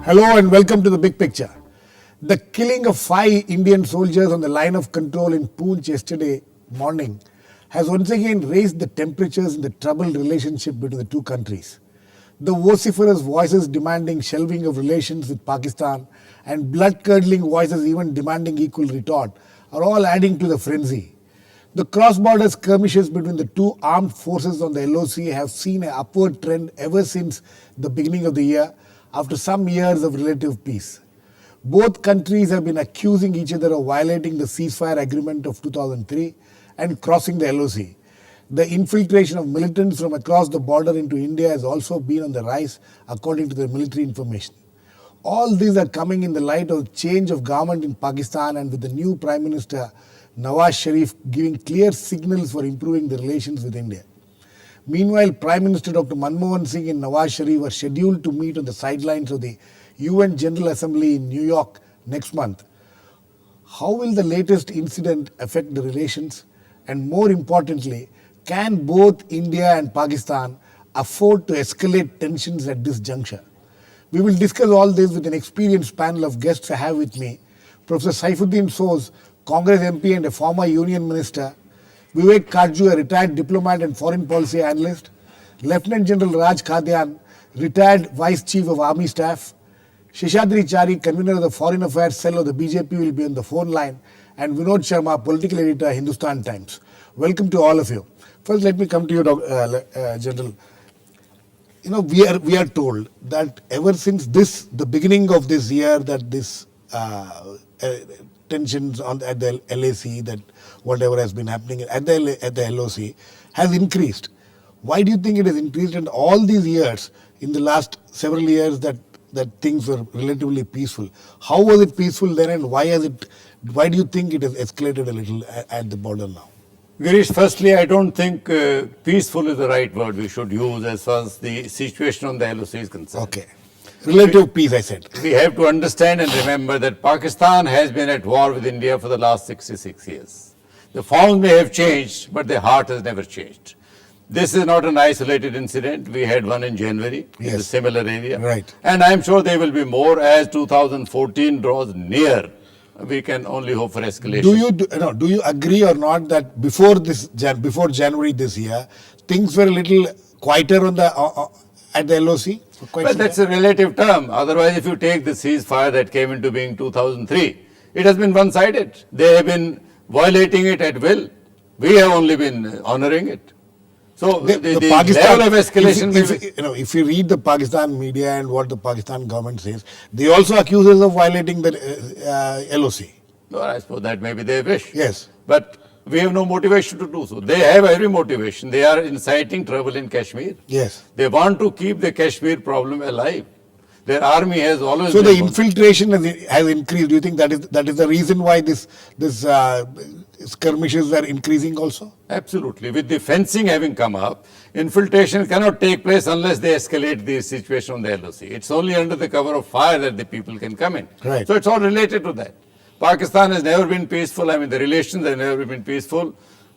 Hello and welcome to the big picture. The killing of 5 Indian soldiers on the line of control in Poonch yesterday morning has once again raised the temperatures in the troubled relationship between the two countries. The vociferous voices demanding shelving of relations with Pakistan and blood-curdling voices even demanding equal retort are all adding to the frenzy. The cross-border skirmishes between the two armed forces on the LOC have seen an upward trend ever since the beginning of the year after some years of relative peace. Both countries have been accusing each other of violating the ceasefire agreement of 2003 and crossing the LOC. The infiltration of militants from across the border into India has also been on the rise, according to the military information. All these are coming in the light of change of government in Pakistan and with the new Prime Minister Nawaz Sharif giving clear signals for improving the relations with India. Meanwhile, Prime Minister Dr. Manmohan Singh and Nawaz Sharif are scheduled to meet on the sidelines of the UN General Assembly in New York next month. How will the latest incident affect the relations? And more importantly, can both India and Pakistan afford to escalate tensions at this juncture? We will discuss all this with an experienced panel of guests I have with me. Professor Saifuddin Soz, Congress MP and a former Union Minister; Vivek Karju, a retired diplomat and foreign policy analyst; Lieutenant General Raj Khadian, retired Vice Chief of Army Staff; Sheshadri Chari, convener of the Foreign Affairs Cell of the BJP, will be on the phone line; and Vinod Sharma, political editor, Hindustan Times. Welcome to all of you. First, let me come to you, General. You know, we are told that ever since the beginning of this year, that this tensions at the LAC, that whatever has been happening at the LOC has increased. Why do you think it has increased in all these years, in the last several years, that things were relatively peaceful? How was it peaceful then, and why do you think it has escalated a little at the border now? Girish, firstly, I don't think peaceful is the right word we should use as far as the situation on the LOC is concerned. Okay. Relative peace, I said. We have to understand and remember that Pakistan has been at war with India for the last 66 years. The forms may have changed, but the heart has never changed. This is not an isolated incident. We had one in January in a similar area. Right. And I'm sure there will be more as 2014 draws near. We can only hope for escalation. Do you agree or not that before January this year, things were a little quieter at the LOC? Well, that's a relative term. Otherwise, if you take the ceasefire that came into being 2003, it has been one-sided. They have been violating it at will. We have only been honoring it. So the level of escalation... If you read the Pakistan media and what the Pakistan government says, they also accuse us of violating the LOC. No, I suppose that may be their wish. Yes. But we have no motivation to do so. They have every motivation. They are inciting trouble in Kashmir. Yes. They want to keep the Kashmir problem alive. Their army has always... So the infiltration has increased. Do you think that is the reason why this skirmishes are increasing also? Absolutely. With the fencing having come up, infiltration cannot take place unless they escalate the situation on the LOC. It's only under the cover of fire that the people can come in. Right. So it's all related to that. Pakistan has never been peaceful. I mean, the relations have never been peaceful.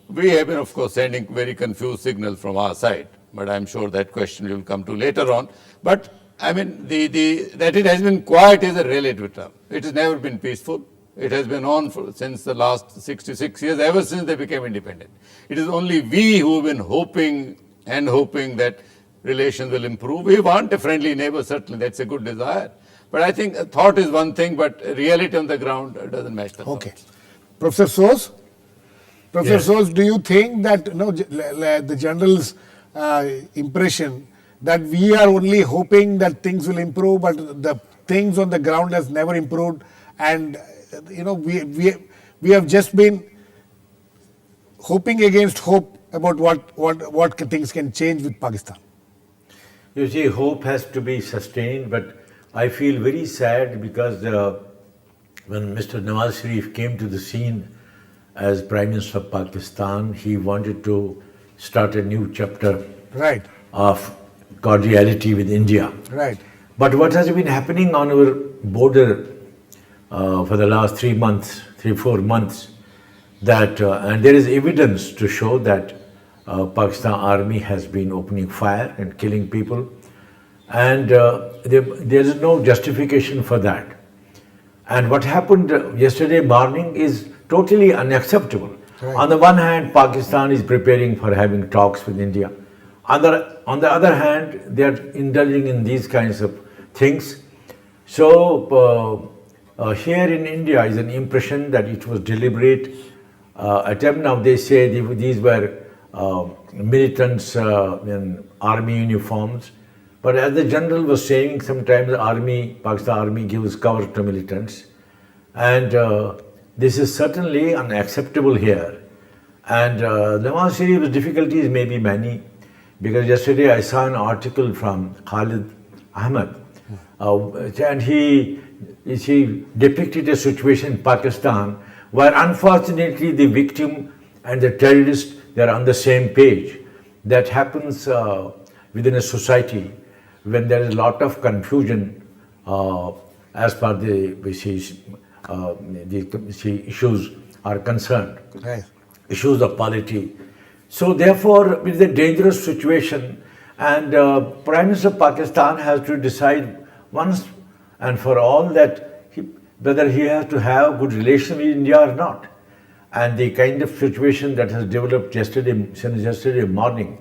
We have been, of course, sending very confused signals from our side. But I'm sure that question will come to later on. But, I mean, that it has been quiet is a relative term. It has never been peaceful. It has been on since the last 66 years, ever since they became independent. It is only we who have been hoping that relations will improve. We want a friendly neighbor, certainly. That's a good desire. But I think thought is one thing, but reality on the ground doesn't match the Okay. thoughts. Professor Soz? Professor Soz, do you think that the General's impression that we are only hoping that things will improve, but the things on the ground has never improved, and we have just been hoping against hope about what things can change with Pakistan? You see, hope has to be sustained, but I feel very sad because when Mr. Nawaz Sharif came to the scene as Prime Minister of Pakistan, he wanted to start a new chapter of cordiality with India. Right. But what has been happening on our border for the last 3-4 months, that and there is evidence to show that Pakistan army has been opening fire and killing people. and there is no justification for that. And what happened yesterday morning is totally unacceptable. Right. On the one hand, Pakistan is preparing for having talks with India. On the other hand, they are indulging in these kinds of things. So here in India is an impression that it was deliberate attempt. Now they say these were militants in army uniforms. But as the general was saying, sometimes the Pakistan army gives cover to militants. And this is certainly unacceptable here. And Nawaz Sharif's difficulties may be many, because yesterday I saw an article from Khalid Ahmed, and he depicted a situation in Pakistan where unfortunately the victim and the terrorist, they are on the same page. That happens within a society when there is a lot of confusion as far the issues are concerned, Right. issues of polity. So therefore, it is a dangerous situation, and Prime Minister of Pakistan has to decide once and for all that whether he has to have good relations with India or not. And the kind of situation that has developed since yesterday morning,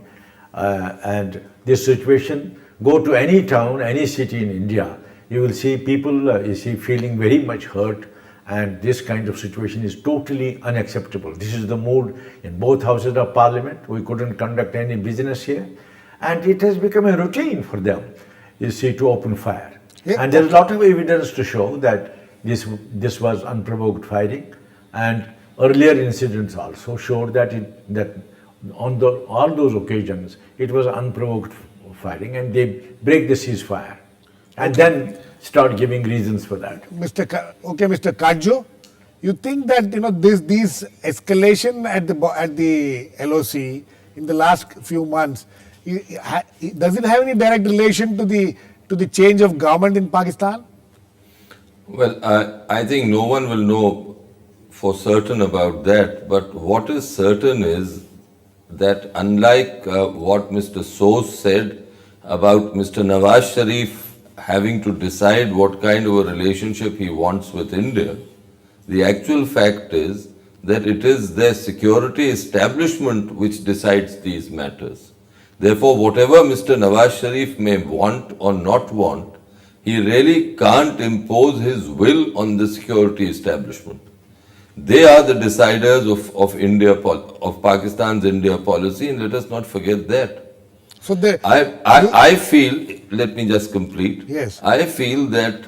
and this situation, go to any town, any city in India, you will see people feeling very much hurt, and this kind of situation is totally unacceptable. This is the mood in both houses of parliament. We couldn't conduct any business here, and it has become a routine for them, to open fire. Yeah. And there is a lot of evidence to show that this was unprovoked firing, and earlier incidents also showed that on all those occasions it was unprovoked firing, and they break the ceasefire and then start giving reasons for that. Mr. Kajjo, you think that this escalation at the LOC in the last few months, does it have any direct relation to the change of government in Pakistan? Well, I think no one will know for certain about that, but what is certain is that unlike what Mr. Sos said about Mr. Nawaz Sharif having to decide what kind of a relationship he wants with India, the actual fact is that it is their security establishment which decides these matters. Therefore, whatever Mr. Nawaz Sharif may want or not want, he really can't impose his will on the security establishment. They are the deciders of Pakistan's India policy, and let us not forget that. So I feel, let me just complete. Yes. I feel that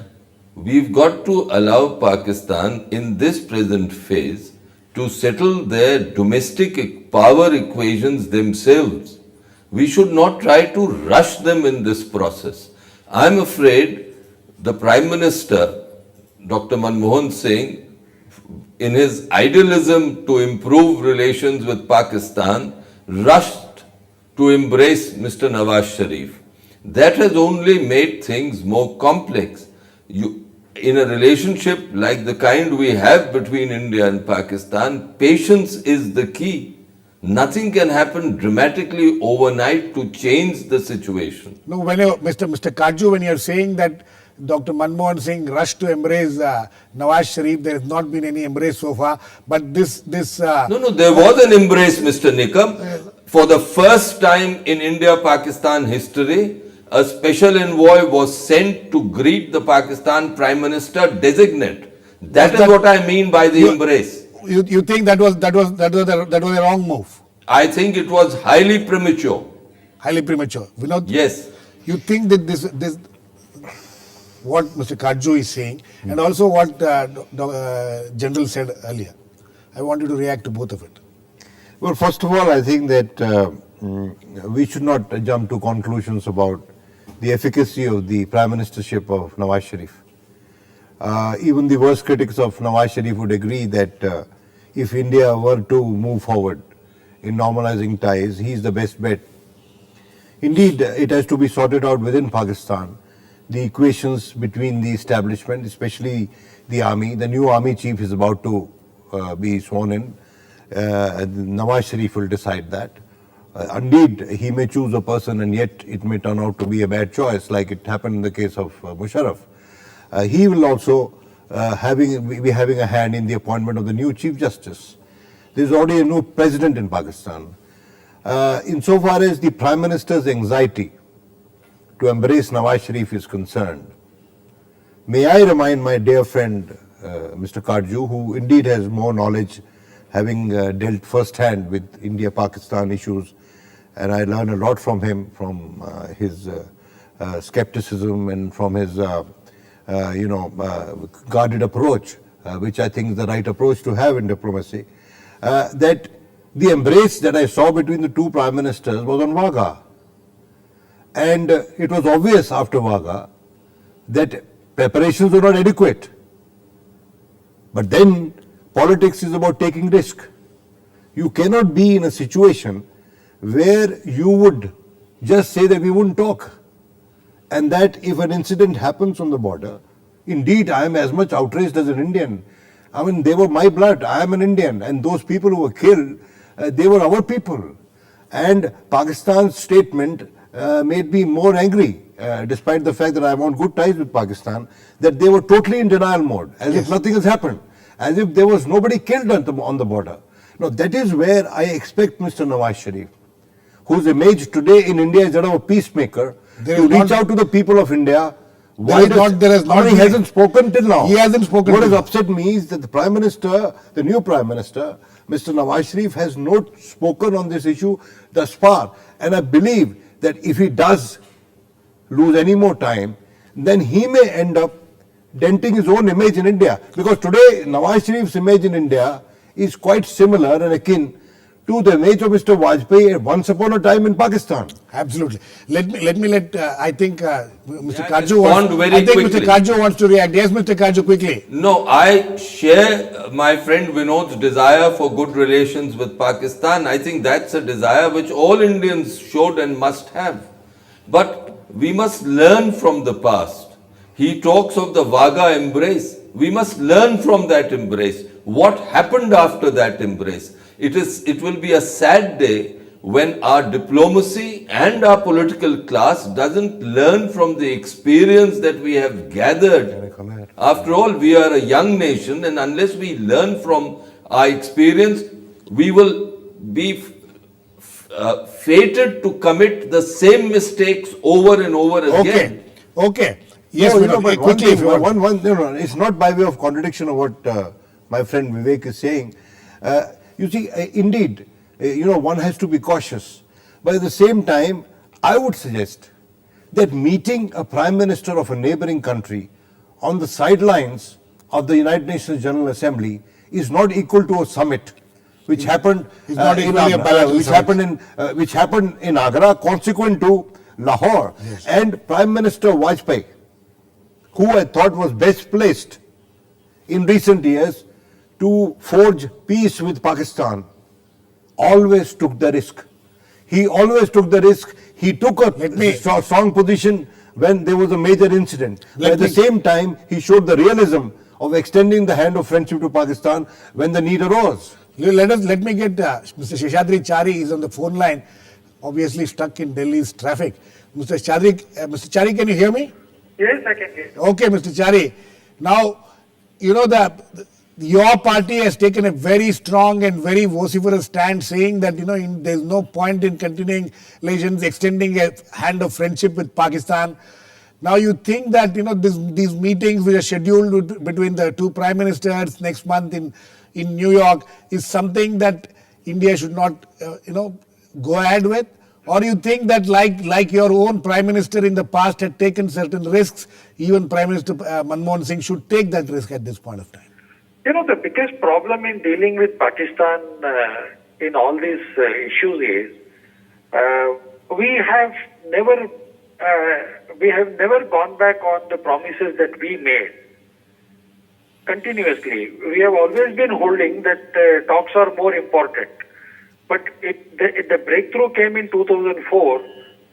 we've got to allow Pakistan in this present phase to settle their domestic power equations themselves. We should not try to rush them in this process. I'm afraid the Prime Minister, Dr. Manmohan Singh, in his idealism to improve relations with Pakistan, rushed to embrace Mr. Nawaz Sharif. That has only made things more complex. In a relationship like the kind we have between India and Pakistan, patience is the key. Nothing can happen dramatically overnight to change the situation. No, Mr. Kajju, when you are saying that Dr. Manmohan Singh rushed to embrace Nawaz Sharif, there has not been any embrace so far. But this. No, there was an embrace, Mr. Nikam. For the first time in India-Pakistan history, a special envoy was sent to greet the Pakistan Prime Minister designate. That is what I mean by the embrace. You think that was a wrong move? I think it was highly premature. Highly premature. Vinod? Yes. You think that this what Mr. Kajju is saying, and also what General said earlier. I want you to react to both of it. Well, first of all, I think that we should not jump to conclusions about the efficacy of the Prime Ministership of Nawaz Sharif. Even the worst critics of Nawaz Sharif would agree that if India were to move forward in normalizing ties, he is the best bet. Indeed, it has to be sorted out within Pakistan, the equations between the establishment, especially the army. The new army chief is about to be sworn in. Nawaz Sharif will decide that. Indeed, he may choose a person and yet it may turn out to be a bad choice, like it happened in the case of Musharraf. He will also be having a hand in the appointment of the new Chief Justice. There is already a new president in Pakistan. Insofar as the Prime Minister's anxiety to embrace Nawaz Sharif is concerned, may I remind my dear friend, Mr. Karju, who indeed has more knowledge, having dealt first-hand with India-Pakistan issues, and I learn a lot from him, from his skepticism and from his, guarded approach, which I think is the right approach to have in diplomacy, that the embrace that I saw between the two prime ministers was on Wagah. And it was obvious after Wagah that preparations were not adequate. But then politics is about taking risk. You cannot be in a situation where you would just say that we wouldn't talk. And that if an incident happens on the border, indeed I am as much outraged as an Indian. I mean, they were my blood, I am an Indian, and those people who were killed, they were our people. And Pakistan's statement made me more angry, despite the fact that I want good ties with Pakistan, that they were totally in denial mode, as if nothing has happened, as if there was nobody killed on the border. Now that is where I expect Mr. Nawaz Sharif, whose image today in India is that of a peacemaker, to reach out to the people of India. He hasn't spoken till now. He hasn't spoken. What has upset me is that the Prime Minister, the new Prime Minister, Mr. Nawaz Sharif, has not spoken on this issue thus far. And I believe that if he does lose any more time, then he may end up denting his own image in India. Because today, Nawaz Sharif's image in India is quite similar and akin to the image of Mr. Vajpayee once upon a time in Pakistan. Absolutely. I think Mr. Yeah, Karju quickly. Mr. Karju wants to react. Yes, Mr. Karju, quickly. No, I share my friend Vinod's desire for good relations with Pakistan. I think that's a desire which all Indians should and must have. But we must learn from the past. He talks of the Wagah embrace. We must learn from that embrace. What happened after that embrace? It will be a sad day when our diplomacy and our political class doesn't learn from the experience that we have gathered. After all, we are a young nation, and unless we learn from our experience, we will be fated to commit the same mistakes over and over again. Okay. Yes, but quickly. It's not by way of contradiction of what my friend Vivek is saying. You see, indeed, one has to be cautious. But at the same time, I would suggest that meeting a prime minister of a neighboring country on the sidelines of the United Nations General Assembly is not equal to a summit, which happened in Agra, which happened in Agra, consequent to Lahore. Yes. And Prime Minister Vajpayee, who I thought was best placed in recent years to forge peace with Pakistan, always took the risk. He always took the risk. He took a strong position when there was a major incident. But at the same time, he showed the realism of extending the hand of friendship to Pakistan when the need arose. Let me get Mr. Seshadri Chari is on the phone line, obviously stuck in Delhi's traffic. Mr. Chari, can you hear me? Yes, I can hear you. Okay, Mr. Chari. Now, your party has taken a very strong and very vociferous stand saying that, there's no point in continuing relations, extending a hand of friendship with Pakistan. Now you think that, these meetings which are scheduled between the two prime ministers next month in New York is something that India should not, go ahead with? Or you think that like your own prime minister in the past had taken certain risks, even Prime Minister Manmohan Singh should take that risk at this point of time? The biggest problem in dealing with Pakistan in all these issues is we have never gone back on the promises that we made continuously. We have always been holding that talks are more important. But the breakthrough came in 2004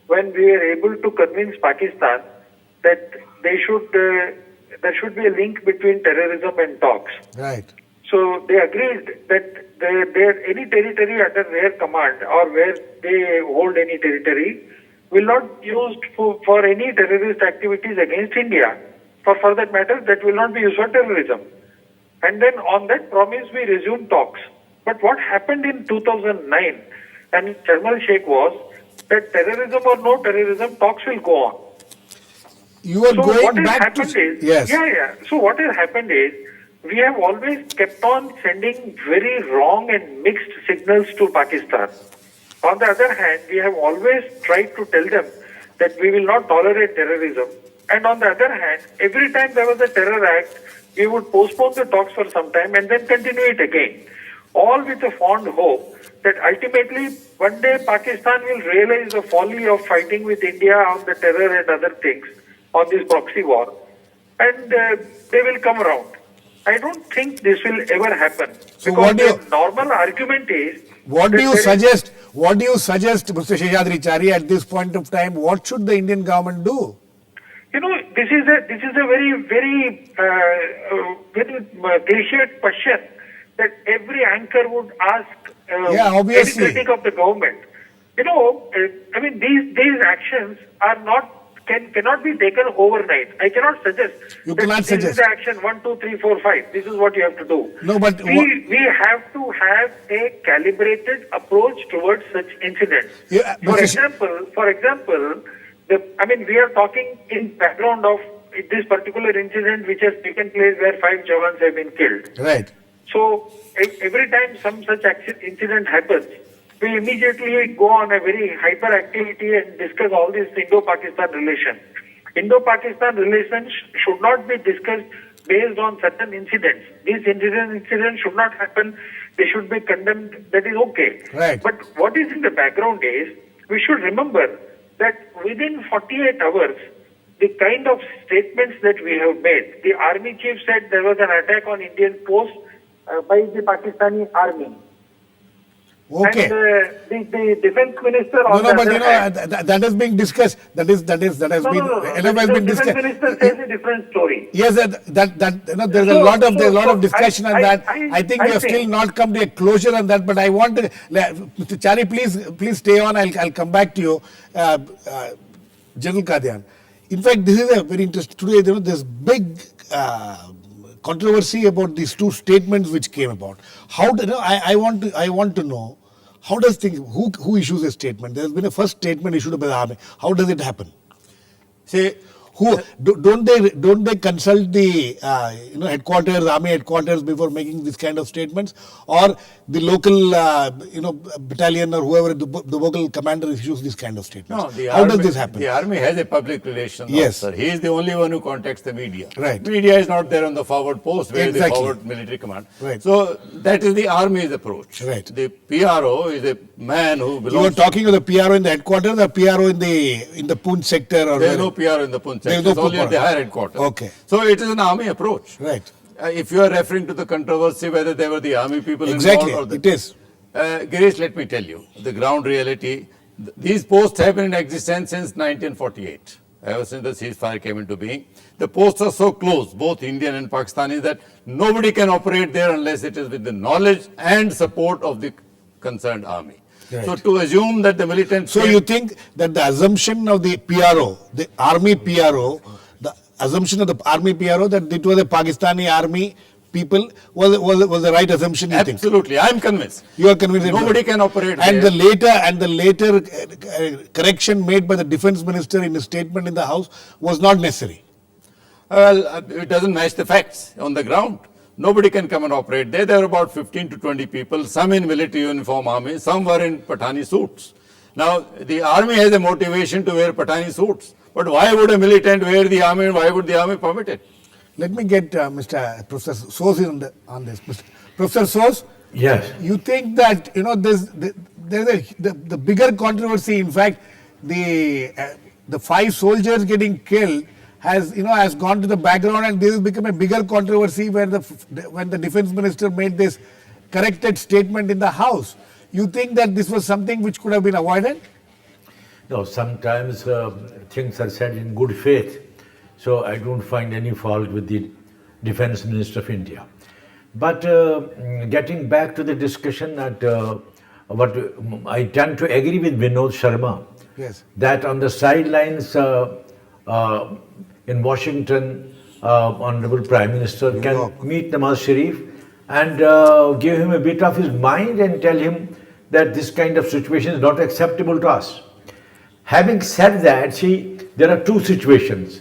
when we were able to convince Pakistan that there should be a link between terrorism and talks. Right. So they agreed that any territory under their command or where they hold any territory will not be used for any terrorist activities against India. For that matter, that will not be used for terrorism. And then on that promise, we resumed talks. But what happened in 2009 and Sharm el-Sheikh was that terrorism or no terrorism, talks will go on. You are So what going has back happened to... is, Yes. So what has happened is, we have always kept on sending very wrong and mixed signals to Pakistan. On the other hand, we have always tried to tell them that we will not tolerate terrorism. And on the other hand, every time there was a terror act, we would postpone the talks for some time and then continue it again. All with a fond hope that ultimately one day Pakistan will realize the folly of fighting with India on the terror and other things, on this proxy war, and they will come around. I don't think this will ever happen. So because what do you- the normal argument is... What that do you there is- suggest? What do you suggest, Mr. Sheshadri Chari, at this point of time? What should the Indian government do? You know, this is a very cliched question that every anchor would ask Yeah, obviously. any critic of the government. You know, I mean, these actions are not cannot be taken overnight. I cannot suggest. You that cannot this suggest. is the action 1, 2, 3, 4, 5. This is what you have to do. No, but we have to have a calibrated approach towards such incidents. Yeah, For Mr. example, we are talking in background of this particular incident which has taken place where 5 Jawans have been killed. Right. So every time some such incident happens, we immediately go on a very hyperactivity and discuss all these Indo-Pakistan relations. Indo-Pakistan relations should not be discussed based on certain incidents. These incidents should not happen. They should be condemned. That is okay. Right. But what is in the background is, we should remember that within 48 hours, the kind of statements that we have made, the army chief said there was an attack on Indian post by the Pakistani army. Okay. And the defense minister No, on no, the but other you know hand, that is being discussed. That has been enough has the been defense discussed. minister says a different story. Yes, that you know there's a So- lot of so discussion on I- that. I- I think I we have think- still not come to a closure on that. But I want to, Mr. Chari, please stay on. I'll come back to you, General Kadian. In fact, this is a very interesting today. You know, there's big controversy about these two statements which came about. How do you know? I want to know. How does things, who issues a statement? There's been a first statement issued by the army. How does it happen? See, Don't they consult the headquarters, army headquarters before making this kind of statements, or the local battalion or whoever the local commander issues this kind of statements? no, the How army, does this happen? The army has a public relations Yes. officer. He is the only one who contacts the media. Right. Media is not there on the forward post where Exactly. the forward military command. Right. So that is the army's approach. Right. The PRO is a man who You were belongs. talking of the PRO in the headquarters, or PRO in the Poonch sector, or There is where? no PRO in the Punjab. There is no It's only at the PRO. higher headquarters. Okay. So it is an army approach. Right. If you are referring to the controversy whether they were the army people Exactly. involved or It is. Girish, let me tell you, the ground reality, these posts have been in existence since 1948, ever since the ceasefire came into being. The posts are so close, both Indian and Pakistani, that nobody can operate there unless it is with the knowledge and support of the concerned army. Right. So to assume that the militant... So you think that the assumption of the PRO, the army PRO, the assumption of the army PRO that it was the Pakistani army people was the right assumption, you think? Absolutely, I am convinced. You are convinced that Nobody can operate and there. the later correction made by the defense minister in a statement in the house was not necessary. Well, it doesn't match the facts on the ground. Nobody can come and operate there. There are about 15 to 20 people, some in military uniform army, some were in Pathani suits. Now, the army has a motivation to wear Pathani suits. But why would a militant wear the army and why would the army permit it? Let me get Mr. Professor Sos on this. Professor Sos, Yes. you think that there's the bigger controversy. In fact, the 5 soldiers getting killed has gone to the background, and this has become a bigger controversy when the defense minister made this corrected statement in the house. You think that this was something which could have been avoided? No, sometimes things are said in good faith, so I don't find any fault with the Defense Minister of India. But getting back to the discussion that what I tend to agree with Vinod Sharma, Yes. that on the sidelines in Washington, Honorable Prime Minister can York. meet Nawaz Sharif and give him a bit of his mind and tell him that this kind of situation is not acceptable to us. Having said that, see, there are two situations.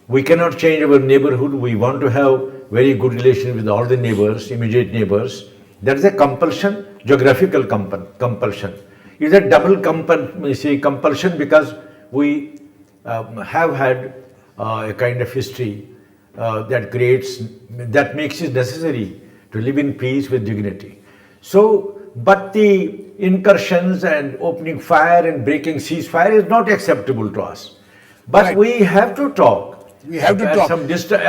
We cannot change our neighborhood. We want to have very good relations with all the neighbors, immediate neighbors. There is a compulsion, geographical compulsion. It's a double compulsion because we have had a kind of history that makes it necessary to live in peace with dignity. So, but the incursions and opening fire and breaking ceasefire is not acceptable to us. But Right. we have to talk. We have to at talk.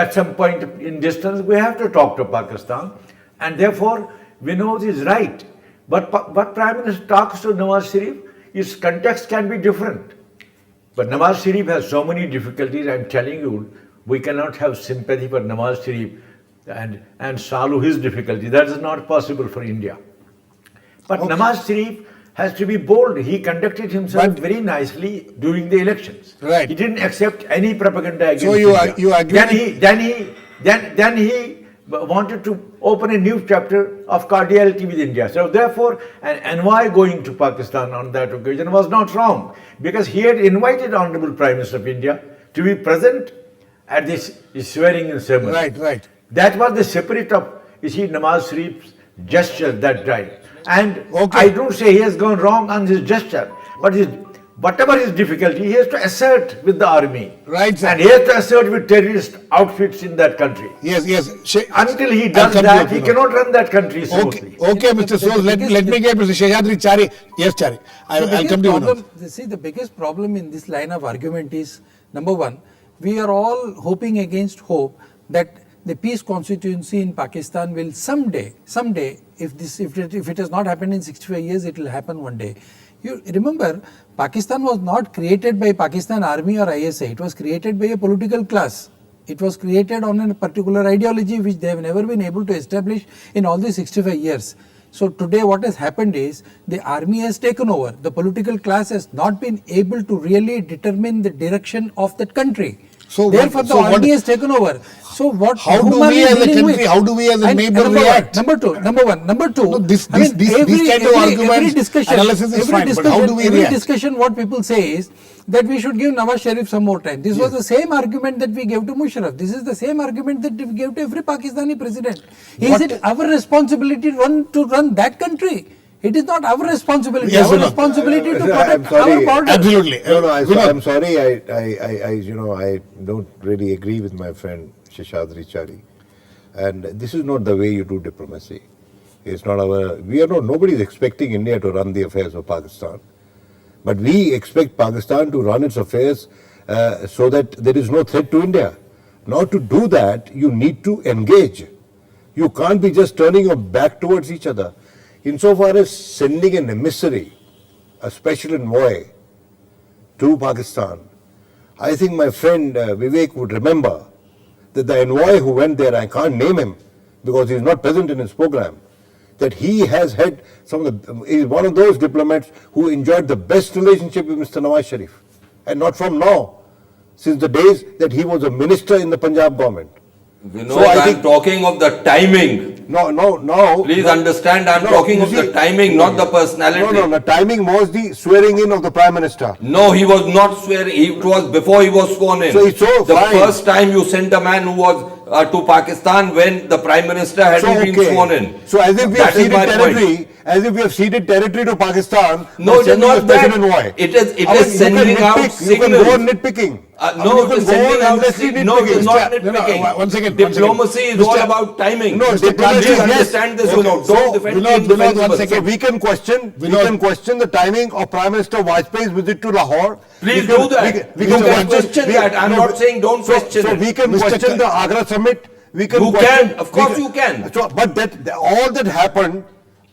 At some point in distance, we have to talk to Pakistan, and therefore Vinod is right. But Prime Minister talks to Nawaz Sharif, his context can be different. But Nawaz Sharif has so many difficulties. I'm telling you, we cannot have sympathy for Nawaz Sharif and solve his difficulty. That is not possible for India. But Nawaz Sharif has to be bold. He conducted himself But- very nicely during the elections. Right. He didn't accept any propaganda against So you India. you agree Then he wanted to open a new chapter of cordiality with India. So therefore, and why going to Pakistan on that occasion was not wrong, because he had invited Honorable Prime Minister of India to be present at this swearing-in ceremony. Right, right. That was the spirit of, you see, Nawaz Sharif's gesture that time. And Okay. I don't say he has gone wrong on his gesture, but whatever his difficulty, he has to assert with the army. Right, sir. And he has to assert with terrorist outfits in that country. Yes, yes. Until he I'll does come to that, you, he Vinod. cannot run that country Okay, smoothly. okay, Mr. Soos, let me get Mr. Sheshadri Chari. Yes, Chari. I'll come to you. Vinod. See, the biggest problem in this line of argument is, number one, we are all hoping against hope that the peace constituency in Pakistan will someday, if it has not happened in 65 years, it will happen one day. You remember, Pakistan was not created by Pakistan Army or ISI. It was created by a political class. It was created on a particular ideology which they have never been able to establish in all these 65 years. So today what has happened is the army has taken over. The political class has not been able to really determine the direction of that country. So Therefore what- the so what- army has taken over. So what? How do whom are we as a dealing country, with? how do we as a And neighbor number react? Number one. Number two. No, this I mean, kind of arguments, analysis is fine, but how do we every react? discussion, what people say is that we should give Nawaz Sharif some more time. This was the same argument that we gave to Musharraf. This is the same argument that we gave to every Pakistani president. Is it our responsibility to run that country? It is not our responsibility. Yes, our Vinod. responsibility to I'm protect sorry. our border. Absolutely. No, Vinod. I'm sorry. I don't really agree with my friend Sheshadri Chari. And this is not the way you do diplomacy. It's not nobody is expecting India to run the affairs of Pakistan. But we expect Pakistan to run its affairs so that there is no threat to India. Now to do that, you need to engage. You can't be just turning your back towards each other. Insofar as sending an emissary, a special envoy to Pakistan, I think my friend Vivek would remember that the envoy who went there, I can't name him because he's not present in his program, that he has had is one of those diplomats who enjoyed the best relationship with Mr. Nawaz Sharif. And not from now, since the days that he was a minister in the Punjab government. Vinod, So I I'm think- talking of the timing. No. Please understand, I'm talking of the timing, not the personality. No, the timing was the swearing in of the Prime Minister. No, he was not swearing. It was before he was sworn in. So it's so the fine. first time you sent a man who was to Pakistan when the Prime Minister hadn't been sworn in. So as if we That have is my ceded territory to Pakistan. No, by it is sending a not special that. envoy. It is I mean, sending out You can go signals. on nitpicking. No, you it is can go sending on out endlessly sig- no, it is nitpicking. not No, no, nitpicking. one second. Diplomacy is all Mr. about timing. No, Mr. diplomacy, Please yes. understand this, Okay, Vinod. so Don't defend Vinod, the one indefensible. second. So we can question the timing of Prime Minister Vajpayee's visit to Lahore. Please We can- do that. We You can can question that. I'm not saying don't question so it. we can Mr. question the Agra summit. We can You question, can. Of course you can. So, but all that happened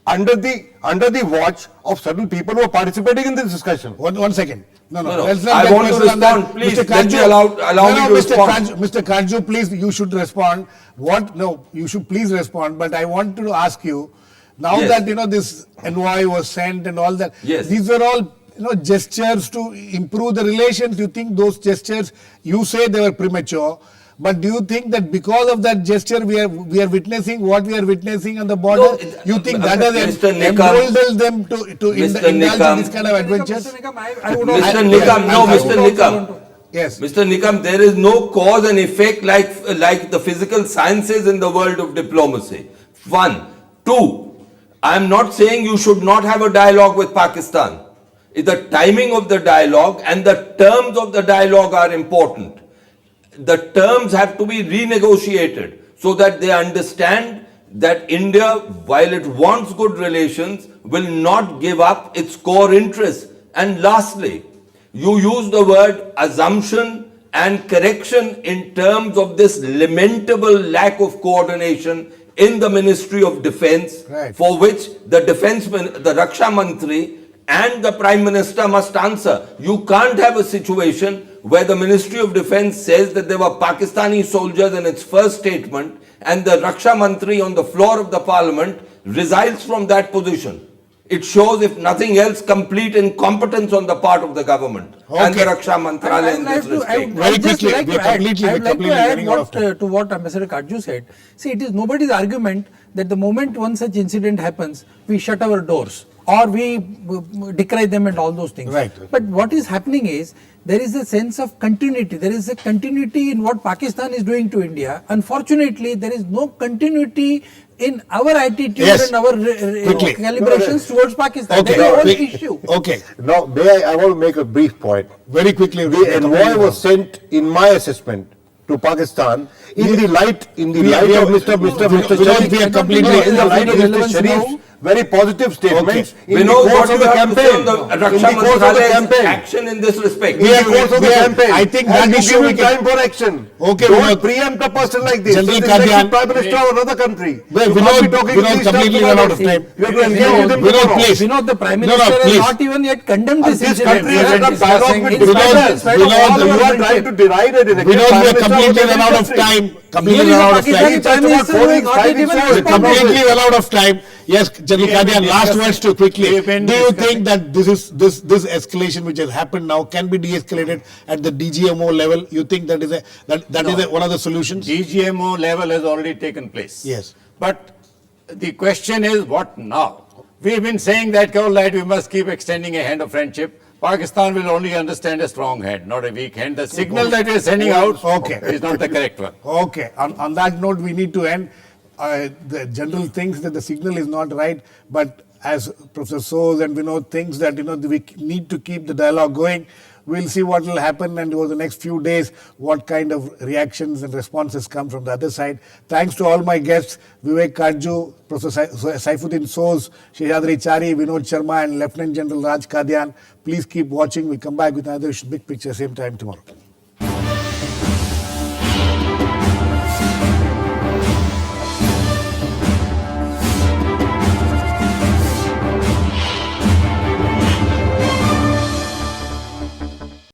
under the watch of certain people who are participating in this discussion. One second. No. No, no. Let's not I get want to personal on that. respond. Please, Mr. let me Kanju, allow me to respond. Mr. Kanju, please, you should respond. No, you should please respond. But I want to ask you, now Yes. that this envoy was sent and all that, Yes. these were all gestures to improve the relations. You think those gestures? You say they were premature. But do you think that because of that gesture we are witnessing what we are witnessing on the border? No, you think that has Mr. Nikam, emboldened them to Mr. indulge in Nikam, this kind of adventures? Mr. Nikam, I would also- Mr. Nikam, no, I Mr. would Nikam. Yes. Mr. Nikam, there is no cause and effect like the physical sciences in the world of diplomacy. One. Two, I am not saying you should not have a dialogue with Pakistan. The timing of the dialogue and the terms of the dialogue are important. The terms have to be renegotiated so that they understand that India, while it wants good relations, will not give up its core interests. And lastly, you use the word assumption and correction in terms of this lamentable lack of coordination in the Ministry of Defense, Right. for which the the Raksha Mantri and the Prime Minister must answer. You can't have a situation where the Ministry of Defense says that there were Pakistani soldiers in its first statement and the Raksha Mantri on the floor of the Parliament resigns from that position. It shows, if nothing else, complete incompetence on the part of the government and the Okay. Raksha Mantralaya in this respect. Very I'd just quickly, like we're to add- completely- I we're would like to completely add running out of time. to what Ambassador Karju said. See, it is nobody's argument that the moment one such incident happens, we shut our doors or we decry them and all those things. Right. But what is happening is there is a sense of continuity. There is a continuity in what Pakistan is doing to India. Unfortunately, there is no continuity in our attitude Yes. and our Quickly. calibrations towards Pakistan. Okay. That is the whole Quick- issue. Okay. Now, I want to make a brief point. Very quickly. The envoy was sent, in my assessment, to Pakistan in the light we of are- Mr. Vinod, we are completely- in the light of Mr. relevance Sharif's now. very positive statements in the Vinod, course what of do the you have to say on campaign. the In Raksha the course of the Mantralaya's campaign. action in this respect? In the course of the we are- campaign. I think And that we issue give we him can- time for action. Okay, Don't Vinod. preempt a person like this. General He's the next Kadian. Prime Minister of another country. Wait, You Vinod, can't be talking Vinod these terms completely about run out it. of time. You have to engage with him Vinod, tomorrow. please. The Prime No, Minister has please. not even yet condemned And this this incident. country We are has a discussing dialogue with in spite of- Vinod, in spite of Vinod, all our You are trying friendship. to deride and elect Vinod, Prime we are Minister of completely another run out of country. time. He Completely is run a out of Pakistani time. He's Prime just about Minister who falling is not fighting even forward. responsible. Completely run out of time. Yes, General We have been Kadian, last discussing- words too quickly. we have been Do you discussing- think that this escalation which has happened now can be de-escalated at the DGMO level? You think that is one of the solutions? DGMO level has already taken place. Yes. But the question is, what now? We've been saying that, all right, we must keep extending a hand of friendship. Pakistan will only understand a strong hand, not a weak hand. The signal that we're sending out Okay. is not the correct one. Okay, on that note, we need to end. The general thinks that the signal is not right, but as Professor Soos and Vinod thinks that we need to keep the dialogue going. We'll see what will happen, and over the next few days, what kind of reactions and responses come from the other side. Thanks to all my guests, Vivek Karju, Professor Saifuddin Soos, Sheshadri Chari, Vinod Sharma, and Lieutenant General Raj Kadian. Please keep watching. We'll come back with another big picture same time tomorrow.